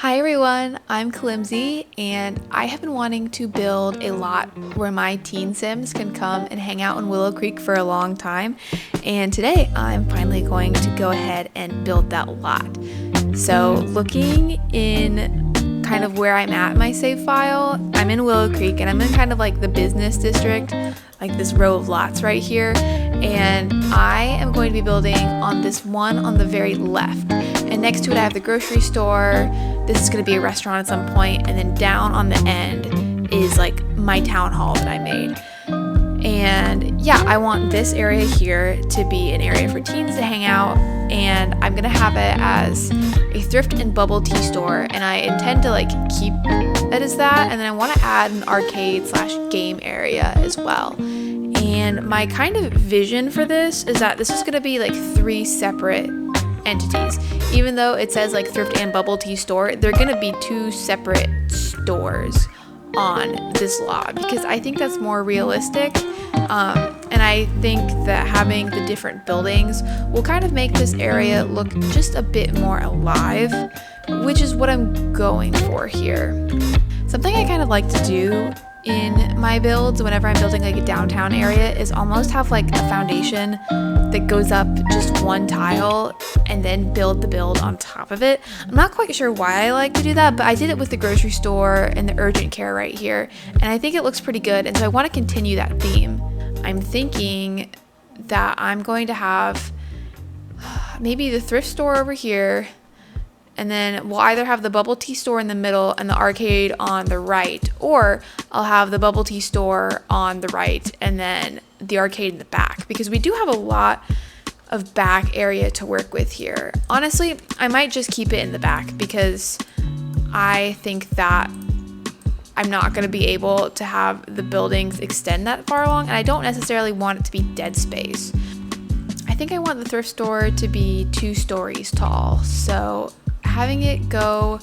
Hi everyone, I'm kalimsiYT, and I have been wanting to build a lot where my teen sims can come and hang out in Willow Creek for a long time, and today I'm finally going to go ahead and build that lot. So looking in kind of where I'm at in my save file, I'm in Willow Creek and I'm in kind of like the business district, like this row of lots right here, and I am going to be building on this one on the very left. And next to it I have the grocery store. This is going to be a restaurant at some point, and then down on the end is like my town hall that I made. And yeah, I want this area here to be an area for teens to hang out, and I'm going to have it as a thrift and bubble tea store, and I intend to like keep it as that, and then I want to add an arcade / game area as well. And my kind of vision for this is that this is going to be like 3 separate entities. Even though it says like thrift and bubble tea store, they're gonna be 2 separate stores on this lot because I think that's more realistic, and I think that having the different buildings will kind of make this area look just a bit more alive, which is what I'm going for here. Something I kind of like to do in my builds whenever I'm building like a downtown area is almost have like a foundation that goes up just one tile and then build the build on top of it. I'm not quite sure why I like to do that, but I did it with the grocery store and the urgent care right here, and I think it looks pretty good, and so I want to continue that theme. I'm thinking that I'm going to have maybe the thrift store over here, and then we'll either have the bubble tea store in the middle and the arcade on the right, or I'll have the bubble tea store on the right and then the arcade in the back, because we do have a lot of back area to work with here. Honestly, I might just keep it in the back because I think that I'm not going to be able to have the buildings extend that far along, and I don't necessarily want it to be dead space. I think I want the thrift store to be 2 stories tall, so having it go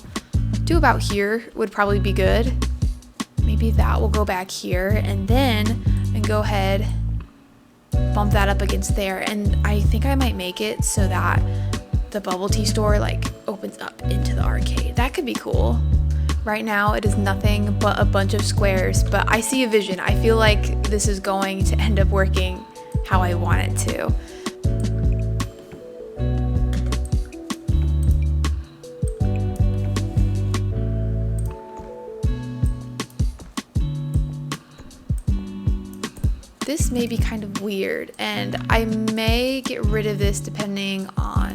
to about here would probably be good. Maybe that will go back here, and then go ahead, bump that up against there, and I think I might make it so that the bubble tea store like opens up into the arcade. That could be cool. Right now it is nothing but a bunch of squares, but I see a vision. I feel like this is going to end up working how I want it to. This may be kind of weird, and I may get rid of this depending on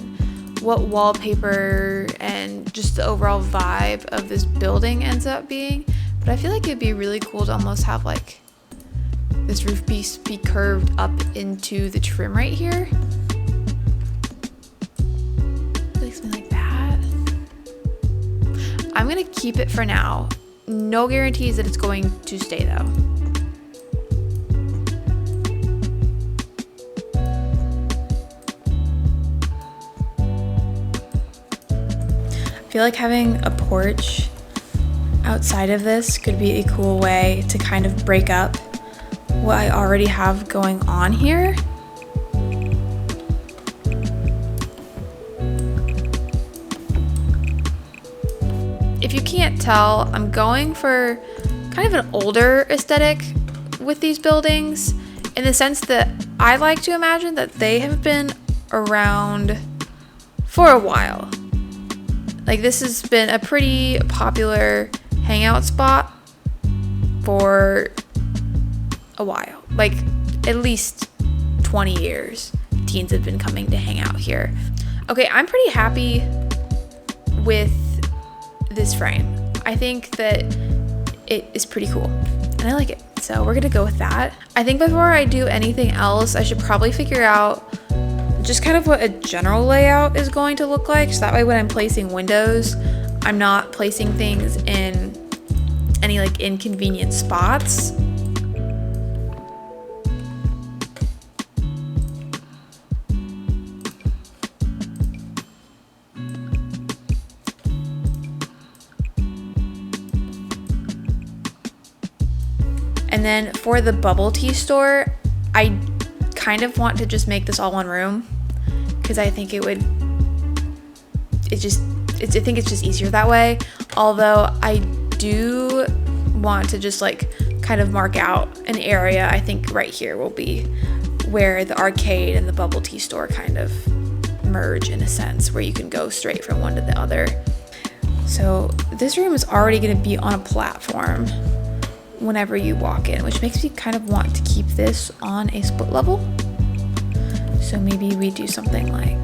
what wallpaper and just the overall vibe of this building ends up being, but I feel like it'd be really cool to almost have like this roof piece be curved up into the trim right here. Like something like that. I'm gonna keep it for now. No guarantees that it's going to stay though. I feel like having a porch outside of this could be a cool way to kind of break up what I already have going on here. If you can't tell, I'm going for kind of an older aesthetic with these buildings, in the sense that I like to imagine that they have been around for a while. Like, this has been a pretty popular hangout spot for a while. Like, at least 20 years, teens have been coming to hang out here. Okay, I'm pretty happy with this frame. I think that it is pretty cool, and I like it. So we're gonna go with that. I think before I do anything else, I should probably figure out just kind of what a general layout is going to look like, so that way when I'm placing windows, I'm not placing things in any like inconvenient spots. And then for the bubble tea store, I kind of want to just make this all one room, because I think it's think it's just easier that way. Although I do want to just like kind of mark out an area. I think right here will be where the arcade and the bubble tea store kind of merge in a sense, where you can go straight from one to the other. So this room is already going to be on a platform whenever you walk in, which makes me kind of want to keep this on a split level. So maybe we do something like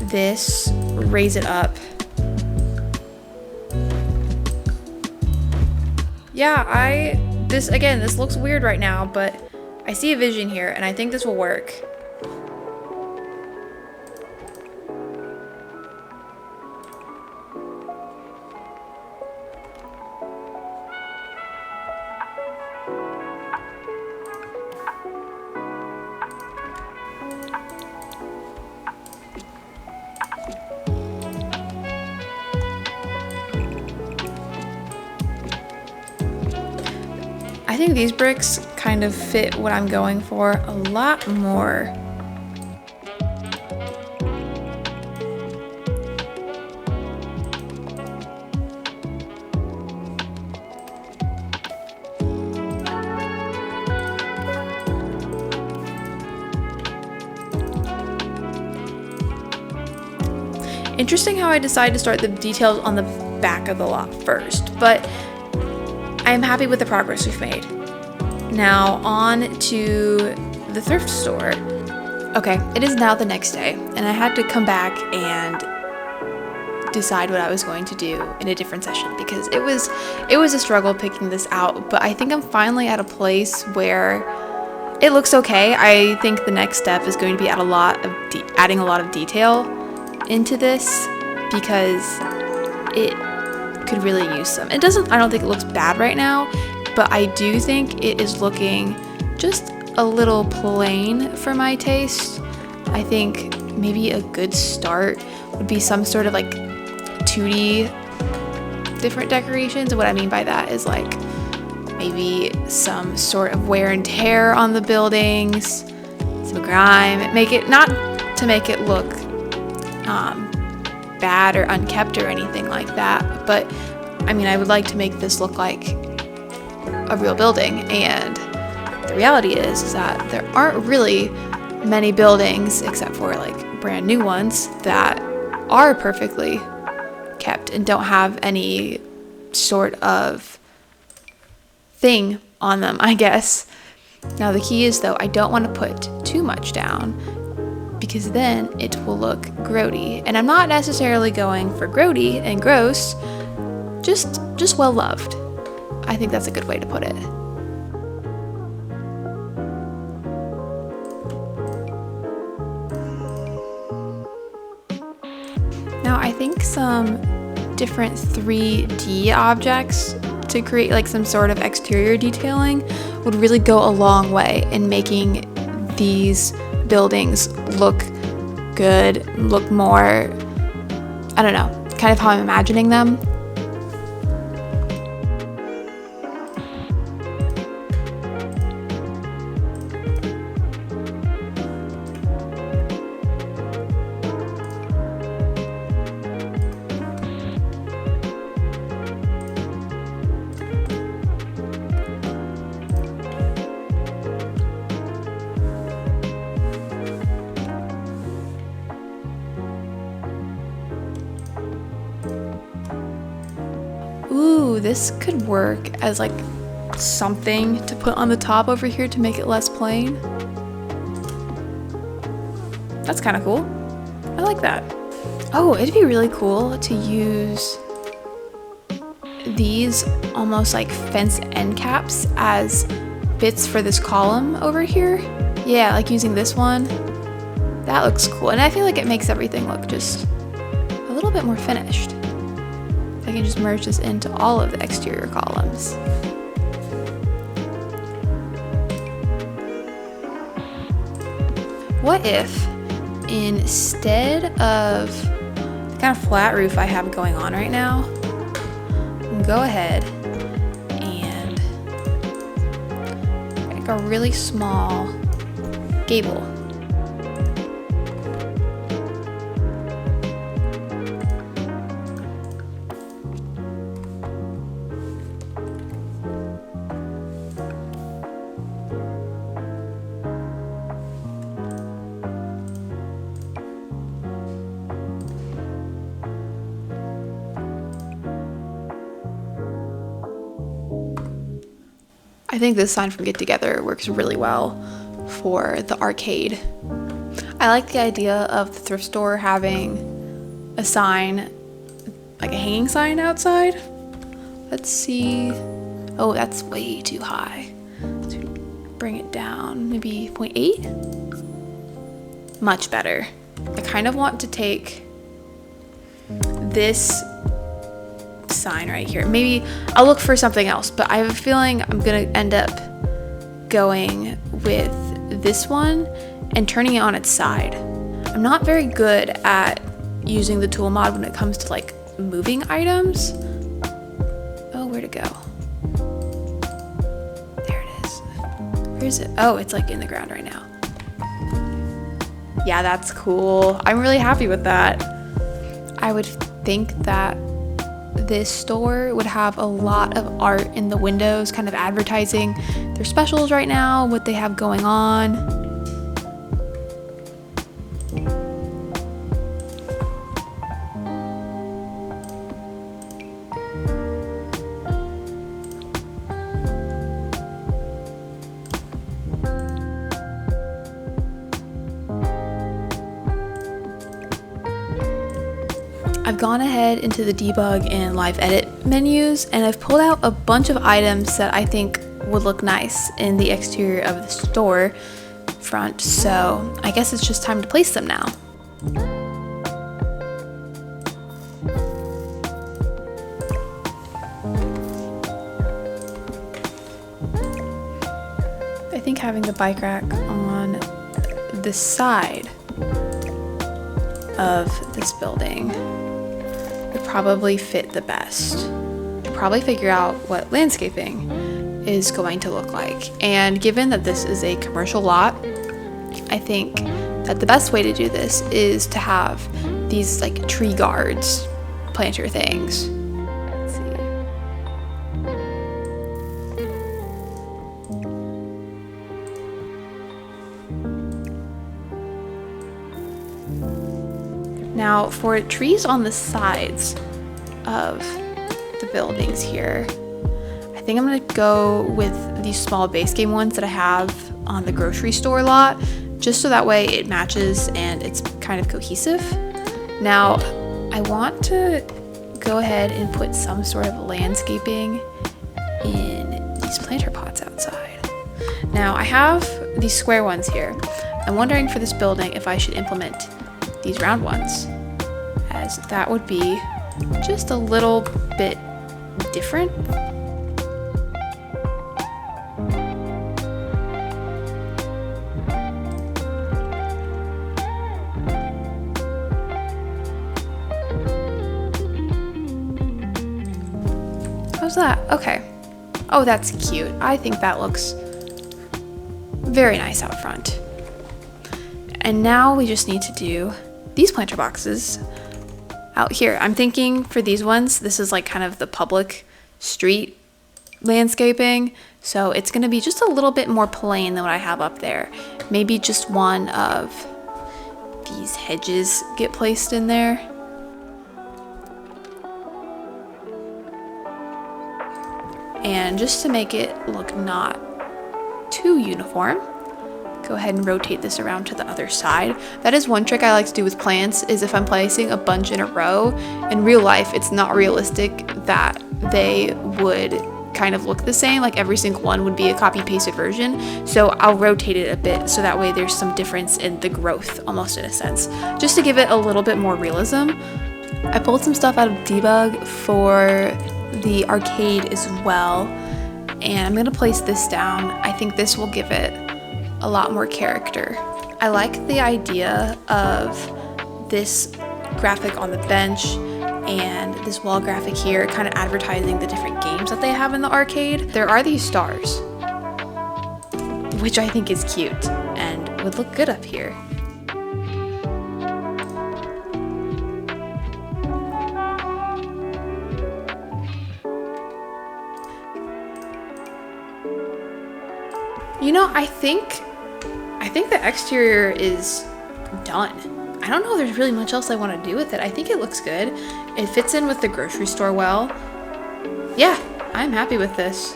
this, raise it up. Yeah, this looks weird right now, but I see a vision here and I think this will work. I think these bricks kind of fit what I'm going for a lot more. Interesting how I decided to start the details on the back of the lot first, but I am happy with the progress we've made. Now on to the thrift store. Okay, it is now the next day, and I had to come back and decide what I was going to do in a different session because it was a struggle picking this out, but I think I'm finally at a place where it looks okay. I think the next step is going to be adding a lot of detail into this because it could really use some. I don't think it looks bad right now, but I do think it is looking just a little plain for my taste. I think maybe a good start would be some sort of like 2D different decorations. And what I mean by that is like maybe some sort of wear and tear on the buildings, some grime, not to make it look bad or unkept or anything like that, but I mean I would like to make this look like a real building, and the reality is that there aren't really many buildings except for like brand new ones that are perfectly kept and don't have any sort of thing on them, I guess. Now the key is though, I don't want to put too much down because then it will look grody, and I'm not necessarily going for grody and gross, just well loved. I think that's a good way to put it. Now I think some different 3D objects to create like some sort of exterior detailing would really go a long way in making these buildings look good, look more, I don't know, kind of how I'm imagining them. Ooh, this could work as like something to put on the top over here to make it less plain. That's kind of cool. I like that. Oh, it'd be really cool to use these almost like fence end caps as bits for this column over here. Yeah, like using this one. That looks cool. And I feel like it makes everything look just a little bit more finished. I can just merge this into all of the exterior columns. What if instead of the kind of flat roof I have going on right now, go ahead and make a really small gable. I think this sign from Get Together works really well for the arcade. I like the idea of the thrift store having a sign, like a hanging sign outside. Let's see. Oh, that's way too high. Let's bring it down, maybe 0.8. Much better. I kind of want to take this sign right here. Maybe I'll look for something else, but I have a feeling I'm gonna end up going with this one and turning it on its side. I'm not very good at using the tool mod when it comes to like moving items. Oh, where'd it go? There it is. Where is it? Oh, it's like in the ground right now. Yeah, that's cool. I'm really happy with that. I would think that this store would have a lot of art in the windows, kind of advertising their specials right now, what they have going on. I've gone ahead into the debug and live edit menus, and I've pulled out a bunch of items that I think would look nice in the exterior of the store front, so I guess it's just time to place them now. I think having the bike rack on the side of this building would probably fit the best. I'll probably figure out what landscaping is going to look like. And given that this is a commercial lot, I think that the best way to do this is to have these like tree guards, planter things. Let's see. Now for trees on the sides of the buildings here, I think I'm gonna go with these small base game ones that I have on the grocery store lot, just so that way it matches and it's kind of cohesive. Now, I want to go ahead and put some sort of landscaping in these planter pots outside. Now, I have these square ones here. I'm wondering for this building if I should implement these round ones, as that would be just a little bit different. How's that? Okay. Oh, that's cute. I think that looks very nice out front. And now we just need to do these planter boxes out here. I'm thinking for these ones, this is like kind of the public street landscaping, so it's going to be just a little bit more plain than what I have up there. Maybe just one of these hedges get placed in there. And just to make it look not too uniform, go ahead and rotate this around to the other side. That is one trick I like to do with plants, is if I'm placing a bunch in a row, in real life it's not realistic that they would kind of look the same, like every single one would be a copy pasted version. So I'll rotate it a bit so that way there's some difference in the growth, almost in a sense, just to give it a little bit more realism. I pulled some stuff out of debug for the arcade as well, and I'm gonna place this down. I think this will give it a lot more character. I like the idea of this graphic on the bench and this wall graphic here kind of advertising the different games that they have in the arcade. There are these stars, which I think is cute and would look good up here. You know, I think the exterior is done. I don't know if there's really much else I want to do with it. I think it looks good. It fits in with the grocery store well. Yeah, I'm happy with this.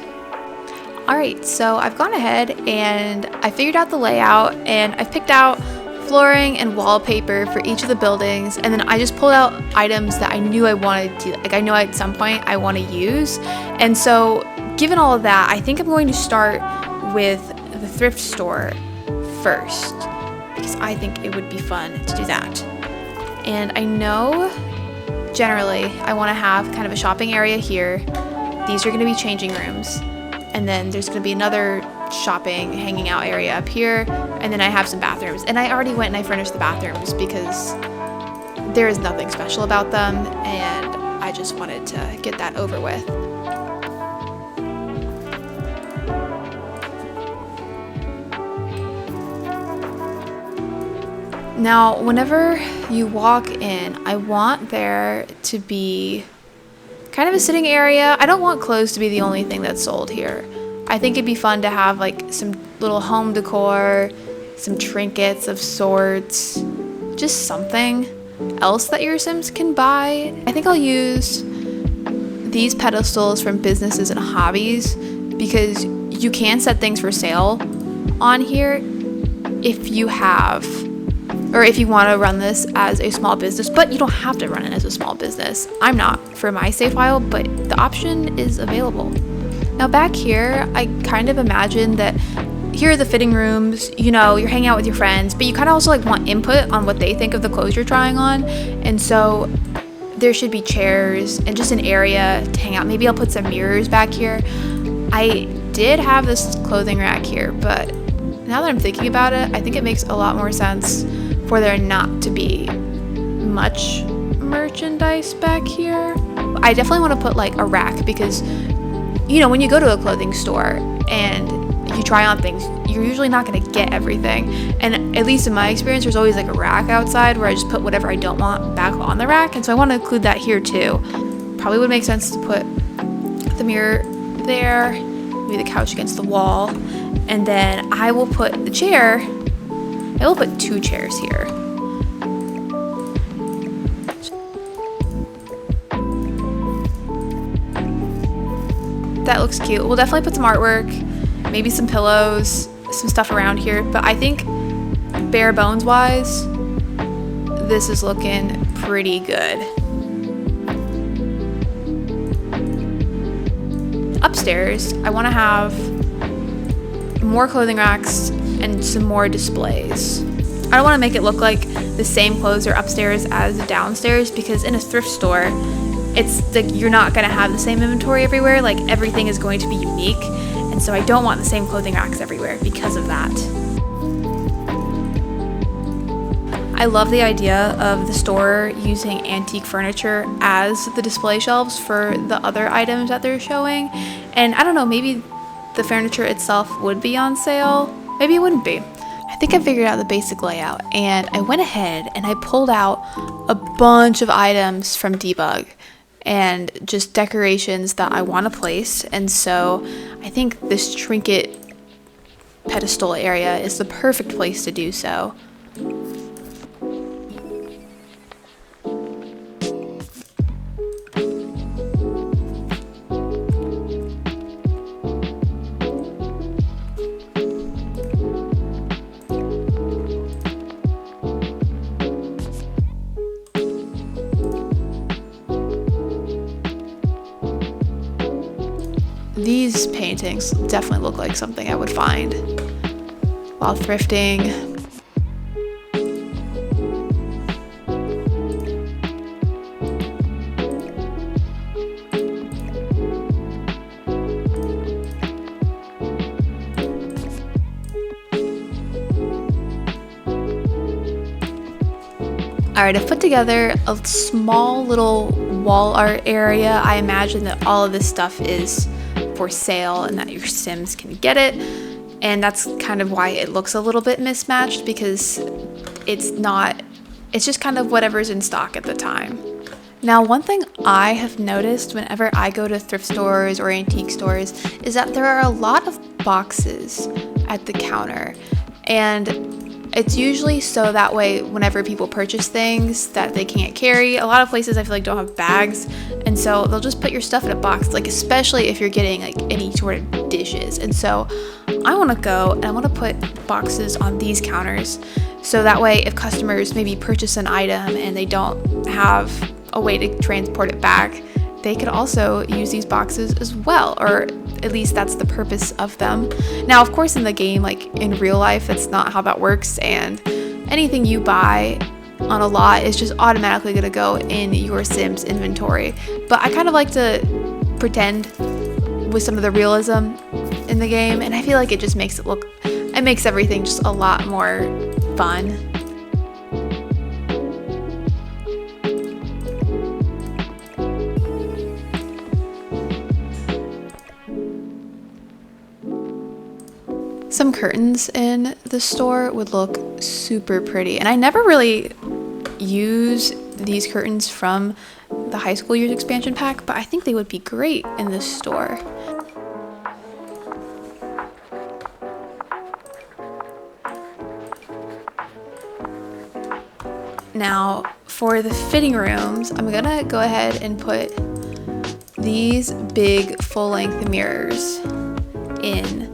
Alright, so I've gone ahead and I figured out the layout, and I've picked out flooring and wallpaper for each of the buildings, and then I just pulled out items that I knew I wanted to, like I know at some point I want to use. And so given all of that, I think I'm going to start with the thrift store first, because I think it would be fun to do that. And I know generally I want to have kind of a shopping area here. These are going to be changing rooms, and then there's going to be another shopping hanging out area up here, and then I have some bathrooms, and I already went and I furnished the bathrooms because there is nothing special about them, and I just wanted to get that over with. Now, whenever you walk in, I want there to be kind of a sitting area. I don't want clothes to be the only thing that's sold here. I think it'd be fun to have like some little home decor, some trinkets of sorts, just something else that your Sims can buy. I think I'll use these pedestals from businesses and hobbies, because you can set things for sale on here if you have, or if you want to run this as a small business, but you don't have to run it as a small business. I'm not for my save file, but the option is available. Now back here, I kind of imagine that here are the fitting rooms, you know, you're hanging out with your friends, but you kind of also like want input on what they think of the clothes you're trying on. And so there should be chairs and just an area to hang out. Maybe I'll put some mirrors back here. I did have this clothing rack here, but now that I'm thinking about it, I think it makes a lot more sense for there not to be much merchandise back here. I definitely want to put like a rack, because you know, when you go to a clothing store and you try on things, you're usually not going to get everything. And at least in my experience, there's always like a rack outside where I just put whatever I don't want back on the rack. And so I want to include that here too. Probably would make sense to put the mirror there, maybe the couch against the wall. And then I will put the chair, I will put 2 chairs here. That looks cute. We'll definitely put some artwork, maybe some pillows, some stuff around here, but I think bare bones wise, this is looking pretty good. Upstairs, I want to have more clothing racks and some more displays. I don't want to make it look like the same clothes are upstairs as downstairs, because in a thrift store, it's like you're not going to have the same inventory everywhere. Like everything is going to be unique, and so I don't want the same clothing racks everywhere because of that. I love the idea of the store using antique furniture as the display shelves for the other items that they're showing. And I don't know, maybe the furniture itself would be on sale, maybe it wouldn't be. I think I figured out the basic layout, and I went ahead and I pulled out a bunch of items from Debug and just decorations that I want to place. And so I think this trinket pedestal area is the perfect place to do so. These paintings definitely look like something I would find while thrifting. Alright, I've put together a small little wall art area. I imagine that all of this stuff is for sale and that your Sims can get it, and that's kind of why it looks a little bit mismatched, because it's just kind of whatever's in stock at the time. Now, one thing I have noticed whenever I go to thrift stores or antique stores is that there are a lot of boxes at the counter, and It's usually so that way whenever people purchase things that they can't carry, a lot of places I feel like don't have bags, and so they'll just put your stuff in a box, like especially if you're getting like any sort of dishes. And so I want to go and I want to put boxes on these counters so that way if customers maybe purchase an item and they don't have a way to transport it back, they could also use these boxes as well, or at least that's the purpose of them. Now, of course, in the game, like in real life, that's not how that works, and anything you buy on a lot is just automatically going to go in your Sims inventory. But I kind of like to pretend with some of the realism in the game, and I feel like it just makes it makes everything just a lot more fun. Some curtains in the store would look super pretty, and I never really use these curtains from the high school years expansion pack, but I think they would be great in this store. Now for the fitting rooms, I'm gonna go ahead and put these big full-length mirrors in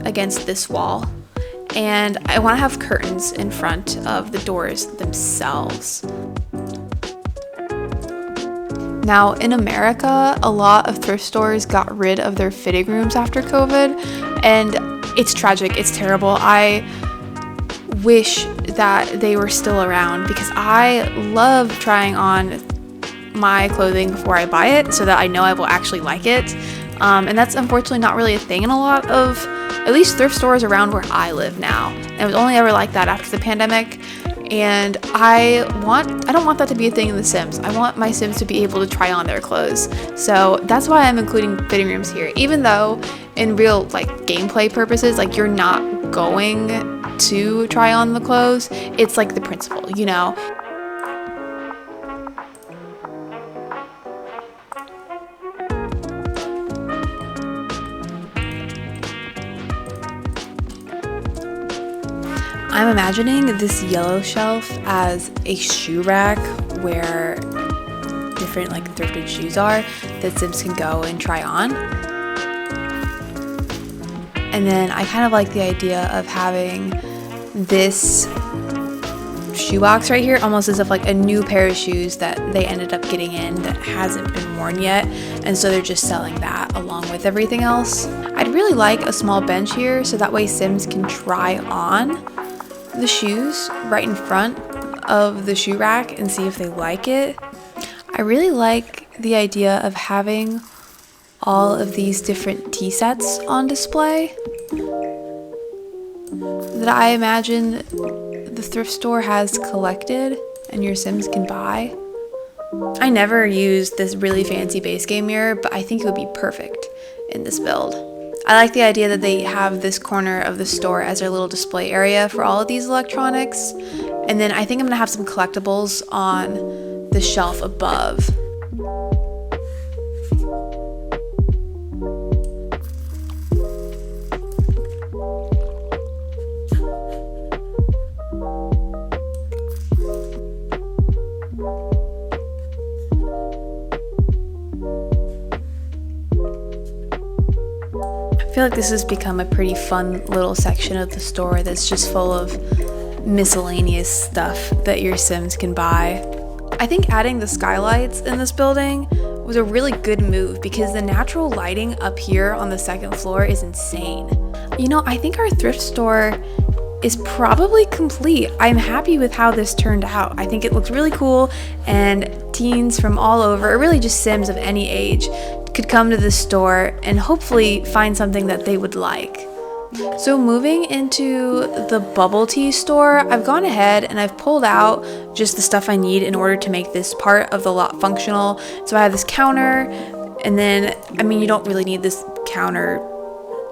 against this wall, and I want to have curtains in front of the doors themselves. Now in America, a lot of thrift stores got rid of their fitting rooms after COVID, and it's tragic, it's terrible. I wish that they were still around because I love trying on my clothing before I buy it so that I know I will actually like it. And that's unfortunately not really a thing in a lot of, at least thrift stores around where I live now. It was only ever like that after the pandemic, and I don't want that to be a thing in The Sims. I want my Sims to be able to try on their clothes. So that's why I'm including fitting rooms here, even though in real like gameplay purposes, like you're not going to try on the clothes. It's like the principle, you know? I'm imagining this yellow shelf as a shoe rack where different like thrifted shoes are that Sims can go and try on. And then I kind of like the idea of having this shoebox right here almost as if like a new pair of shoes that they ended up getting in that hasn't been worn yet, and so they're just selling that along with everything else. I'd really like a small bench here so that way Sims can try on the shoes right in front of the shoe rack and see if they like it. I really like the idea of having all of these different tea sets on display that I imagine the thrift store has collected and your Sims can buy. I never used this really fancy base game mirror, but I think it would be perfect in this build. I like the idea that they have this corner of the store as their little display area for all of these electronics. And then I think I'm gonna have some collectibles on the shelf above. I feel like this has become a pretty fun little section of the store that's just full of miscellaneous stuff that your Sims can buy. I think adding the skylights in this building was a really good move because the natural lighting up here on the second floor is insane. You know, I think our thrift store is probably complete. I'm happy with how this turned out. I think it looks really cool, and teens from all over, or really just Sims of any age, could come to this store and hopefully find something that they would like. So moving into the bubble tea store, I've gone ahead and I've pulled out just the stuff I need in order to make this part of the lot functional. So I have this counter, and then, I mean, you don't really need this counter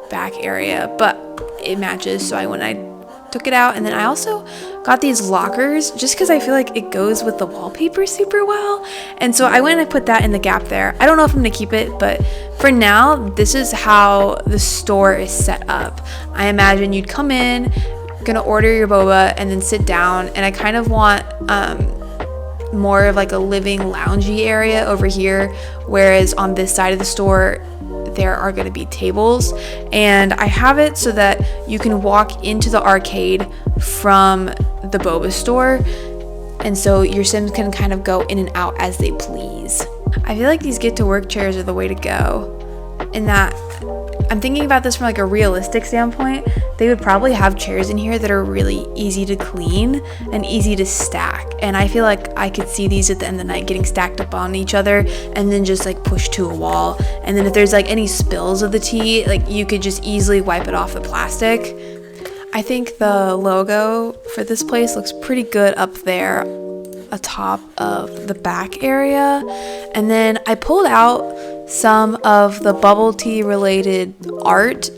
back area, but it matches, so I took it out. And then I also got these lockers just because I feel like it goes with the wallpaper super well, and so I went and I put that in the gap there. I don't know if I'm gonna keep it, but for now this is how the store is set up. I imagine you'd come in, gonna order your boba and then sit down, and I kind of want more of like a living loungy area over here, whereas on this side of the store there are going to be tables, and I have it so that you can walk into the arcade from the boba store, and so your Sims can kind of go in and out as they please. I feel like these get to work chairs are the way to go, in that I'm thinking about this from like a realistic standpoint. They would probably have chairs in here that are really easy to clean and easy to stack, and I feel like I could see these at the end of the night getting stacked up on each other and then just like pushed to a wall, and then if there's like any spills of the tea, like you could just easily wipe it off the plastic. I think the logo for this place looks pretty good up there atop of the back area, and then I pulled out some of the bubble tea related art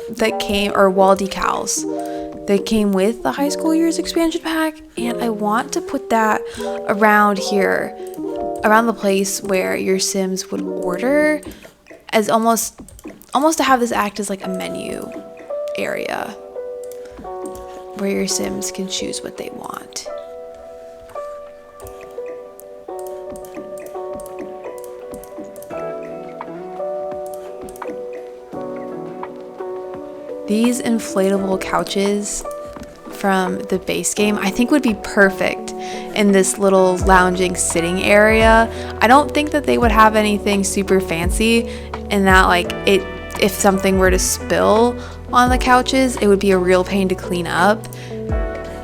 that came, or wall decals that came with the high school years expansion pack, and I want to put that around here, around the place where your Sims would order, as almost to have this act as like a menu area where your Sims can choose what they want. These inflatable couches from the base game I think would be perfect in this little lounging sitting area. I don't think that they would have anything super fancy in that, like, if something were to spill on the couches, it would be a real pain to clean up.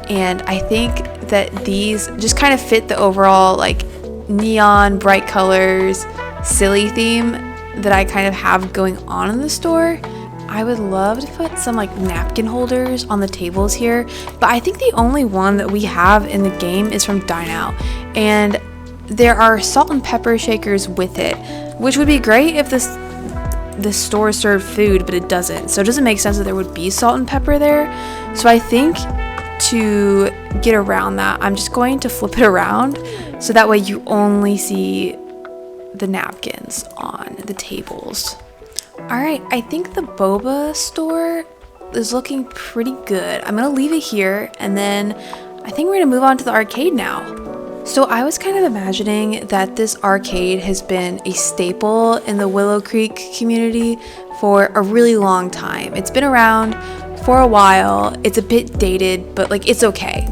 And I think that these just kind of fit the overall like neon, bright colors, silly theme that I kind of have going on in the store. I would love to put some like napkin holders on the tables here, but I think the only one that we have in the game is from Dine Out, and there are salt and pepper shakers with it, which would be great if this store served food, but it doesn't, so it doesn't make sense that there would be salt and pepper there. So I think to get around that, I'm just going to flip it around so that way you only see the napkins on the tables. Alright, I think the boba store is looking pretty good. I'm going to leave it here, and then I think we're going to move on to the arcade now. So I was kind of imagining that this arcade has been a staple in the Willow Creek community for a really long time. It's been around for a while. It's a bit dated, but like it's okay,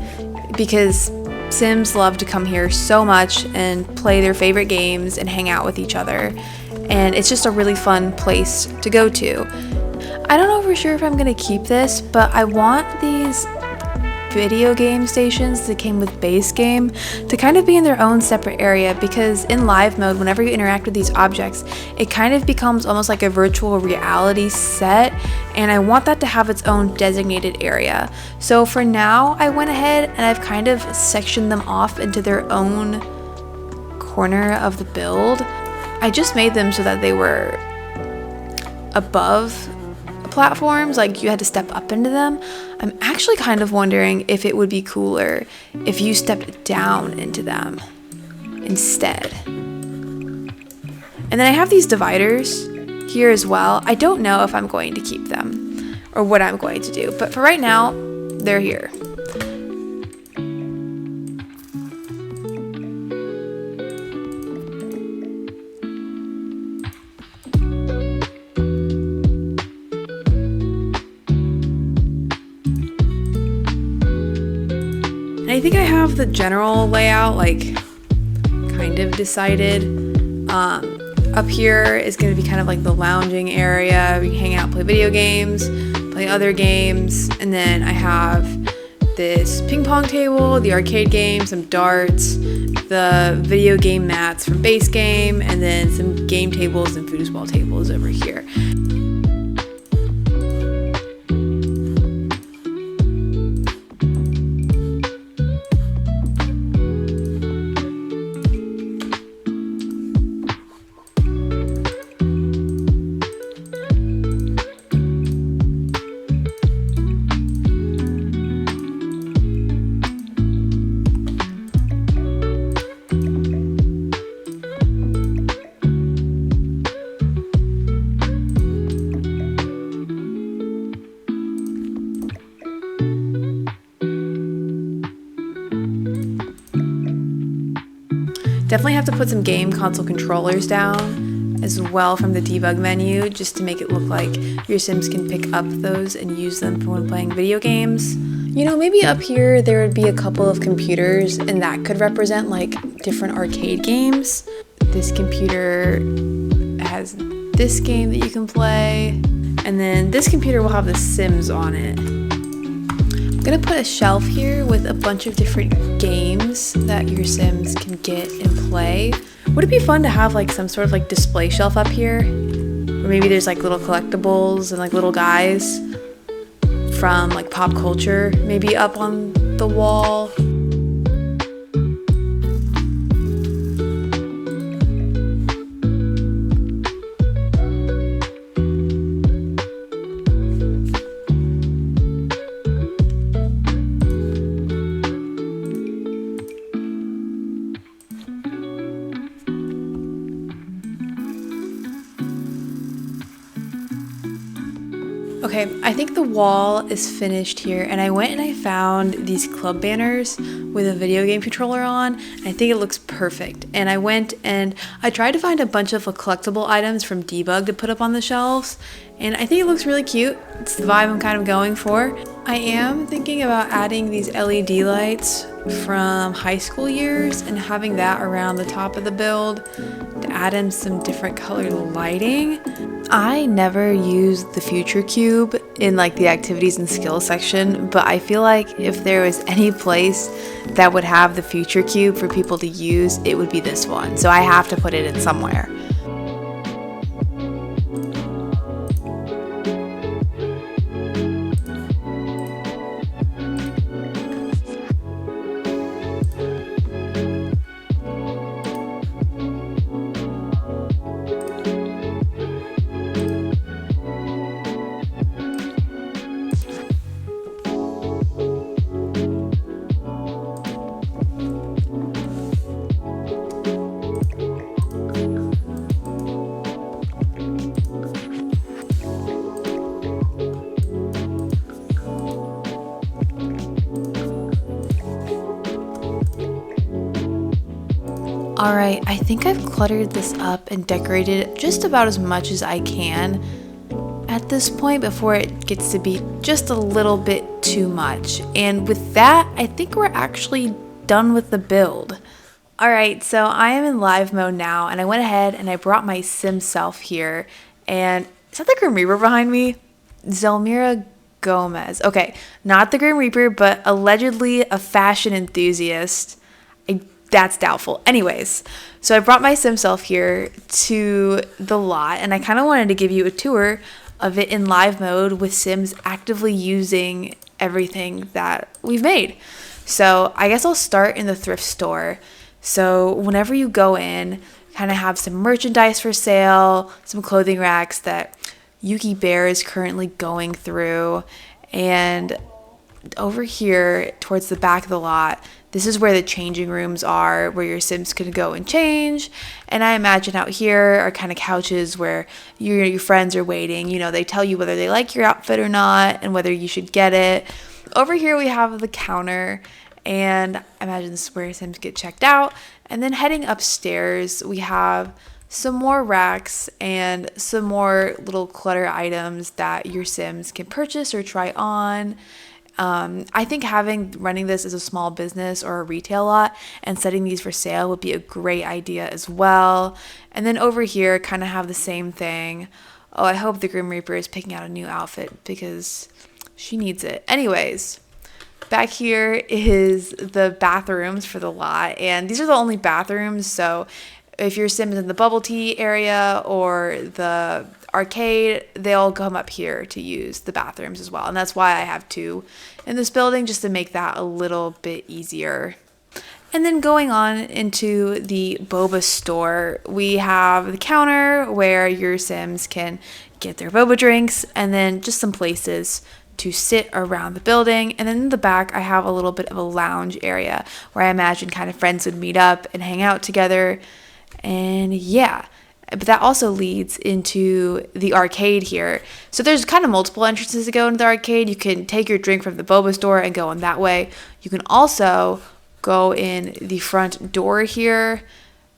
because Sims love to come here so much and play their favorite games and hang out with each other. And it's just a really fun place to go to. I don't know for sure if I'm gonna keep this, but I want these video game stations that came with base game to kind of be in their own separate area, because in live mode, whenever you interact with these objects, it kind of becomes almost like a virtual reality set, and I want that to have its own designated area. So for now, I went ahead and I've kind of sectioned them off into their own corner of the build. I just made them so that they were above platforms, like you had to step up into them. I'm actually kind of wondering if it would be cooler if you stepped down into them instead. And then I have these dividers here as well. I don't know if I'm going to keep them or what I'm going to do, but for right now, they're here. I think I have the general layout like kind of decided. Up here is going to be kind of like the lounging area. We can hang out, play video games, play other games, and then I have this ping pong table, the arcade game, some darts, the video game mats from base game, and then some game tables and foosball tables over here. Definitely have to put some game console controllers down as well from the debug menu, just to make it look like your Sims can pick up those and use them for when playing video games. You know, maybe up here there would be a couple of computers, and that could represent like different arcade games. This computer has this game that you can play, and then this computer will have the Sims on it. I'm gonna put a shelf here with a bunch of different games that your Sims can get and play. Would it be fun to have like some sort of like display shelf up here? Or maybe there's like little collectibles and like little guys from like pop culture maybe up on the wall. Okay, I think the wall is finished here, and I went and I found these club banners with a video game controller on, and I think it looks perfect. And I went and I tried to find a bunch of collectible items from Debug to put up on the shelves, and I think it looks really cute. It's the vibe I'm kind of going for. I am thinking about adding these LED lights from high school years and having that around the top of the build to add in some different colored lighting. I never use the future cube in like the activities and skills section, but I feel like if there was any place that would have the future cube for people to use, it would be this one. So I have to put it in somewhere. Alright, I think I've cluttered this up and decorated it just about as much as I can at this point before it gets to be just a little bit too much. And with that, I think we're actually done with the build. Alright, so I am in live mode now, and I went ahead and I brought my Sim self here. And is that the Grim Reaper behind me? Zelmira Gomez. Okay, not the Grim Reaper, but allegedly a fashion enthusiast. That's doubtful. Anyways, so I brought my Sim self here to the lot, and I kind of wanted to give you a tour of it in live mode with Sims actively using everything that we've made. So I guess I'll start in the thrift store. So whenever you go in, kind of have some merchandise for sale, some clothing racks that Yuki Bear is currently going through, and over here towards the back of the lot, this is where the changing rooms are, where your Sims can go and change. And I imagine out here are kind of couches where your friends are waiting. You know, they tell you whether they like your outfit or not and whether you should get it. Over here we have the counter, and I imagine this is where Sims get checked out. And then heading upstairs, we have some more racks and some more little clutter items that your Sims can purchase or try on. I think running this as a small business or a retail lot and setting these for sale would be a great idea as well. And then over here, kind of have the same thing. Oh, I hope the Grim Reaper is picking out a new outfit because she needs it. Anyways, back here is the bathrooms for the lot, and these are the only bathrooms. So if your Sim is in the bubble tea area or the arcade, they all come up here to use the bathrooms as well. And that's why I have two in this building, just to make that a little bit easier. And then going on into the boba store, we have the counter where your Sims can get their boba drinks, and then just some places to sit around the building. And then in the back, I have a little bit of a lounge area where I imagine kind of friends would meet up and hang out together. And yeah, but that also leads into the arcade here. So there's kind of multiple entrances to go into the arcade. You can take your drink from the boba store and go in that way. You can also go in the front door here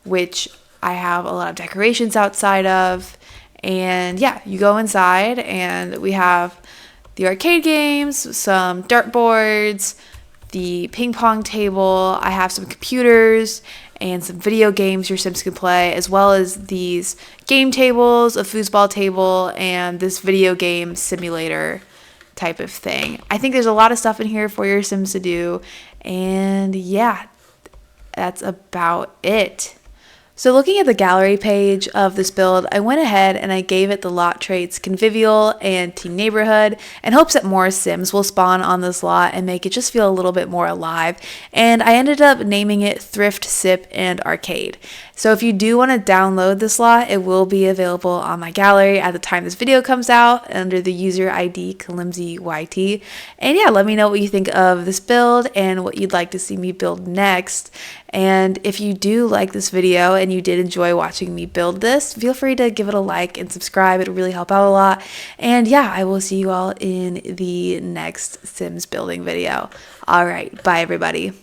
which I have a lot of decorations outside of. And yeah, you go inside and we have the arcade games, some dartboards, the ping pong table. I have some computers and some video games your Sims can play, as well as these game tables, a foosball table, and this video game simulator type of thing. I think there's a lot of stuff in here for your Sims to do. And yeah, that's about it. So looking at the gallery page of this build, I went ahead and I gave it the lot traits Convivial and Teen Neighborhood in hopes that more Sims will spawn on this lot and make it just feel a little bit more alive. And I ended up naming it Thrift, Sip, and Arcade. So if you do want to download this lot, it will be available on my gallery at the time this video comes out under the user ID kalimsiYT. And yeah, let me know what you think of this build and what you'd like to see me build next. And if you do like this video and you did enjoy watching me build this, feel free to give it a like and subscribe. It'll really help out a lot. And yeah, I will see you all in the next Sims building video. All right, bye everybody.